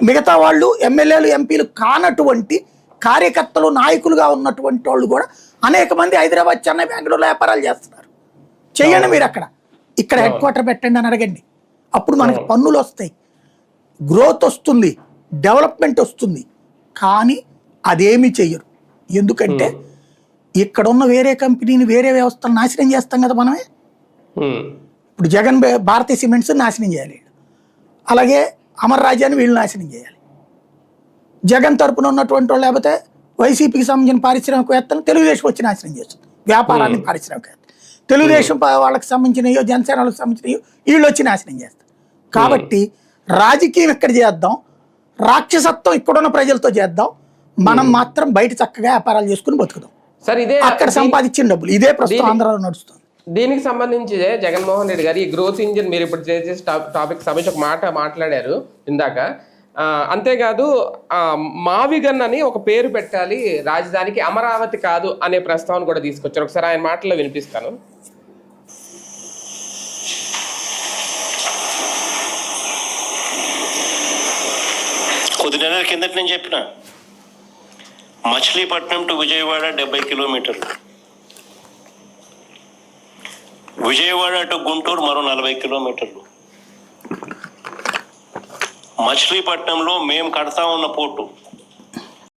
మిగతా వాళ్ళు ఎమ్మెల్యేలు ఎంపీలు కానటువంటి కార్యకర్తలు నాయకులుగా ఉన్నటువంటి వాళ్ళు కూడా అనేక మంది హైదరాబాద్, చెన్నై, బెంగళూరులో వ్యాపారాలు చేస్తున్నారు. చెయ్యండి మీరు అక్కడ, ఇక్కడ హెడ్ క్వార్టర్ పెట్టండి అని అడగండి. అప్పుడు మనకి పన్నులు వస్తాయి, గ్రోత్ వస్తుంది, డెవలప్మెంట్ వస్తుంది. కానీ అదేమీ చెయ్యరు. ఎందుకంటే ఇక్కడ ఉన్న వేరే కంపెనీని, వేరే వ్యవస్థలు నాశనం చేస్తాం కదా మనమే. ఇప్పుడు జగన్ భారతీయ సిమెంట్స్ నాశనం చేయాలి, అలాగే అమర్ రాజ్యాన్ని వీళ్ళు నాశనం చేయాలి. జగన్ తరపున ఉన్నటువంటి వాళ్ళు లేకపోతే వైసీపీకి సంబంధించిన పారిశ్రామికవేత్తలు తెలుగుదేశం వచ్చి నాశనం చేస్తుంది వ్యాపారాన్ని. పారిశ్రామికవేత్త తెలుగుదేశం వాళ్ళకి సంబంధించినయో, జనసేన వాళ్ళకి సంబంధించినయో వీళ్ళు వచ్చి నాశనం చేస్తారు. కాబట్టి రాజకీయం ఇక్కడ చేద్దాం, రాక్షసత్వం ఇక్కడున్న ప్రజలతో చేద్దాం, మనం మాత్రం బయట చక్కగా వ్యాపారాలు చేసుకుని బతుకుదాం. సరే, ఇదే అక్కడ సంపాదించిన డబ్బులు ఇదే ప్రస్తుతం ఆంధ్రాలో నడుస్తుంది. దీనికి సంబంధించి జగన్మోహన్ రెడ్డి గారు ఈ గ్రోత్ ఇంజిన్ మీరు ఇప్పుడు చేసే టాపిక్ సంబంధించి ఒక మాట మాట్లాడారు ఇందాక. అంతేకాదు మావిగన్ అని ఒక పేరు పెట్టాలి రాజధానికి, అమరావతి కాదు అనే ప్రస్తావన కూడా తీసుకొచ్చారు. ఒకసారి ఆయన మాటల్లో వినిపిస్తాను. కొద్ది నెలల కిందటి నేను చెప్పిన మచిలీపట్నం టు విజయవాడ 70 కిలోమీటర్లు, విజయవాడ టు గుంటూరు మరో 40 కిలోమీటర్లు. మచిలీపట్నంలో మేము కడతా ఉన్న పోర్టు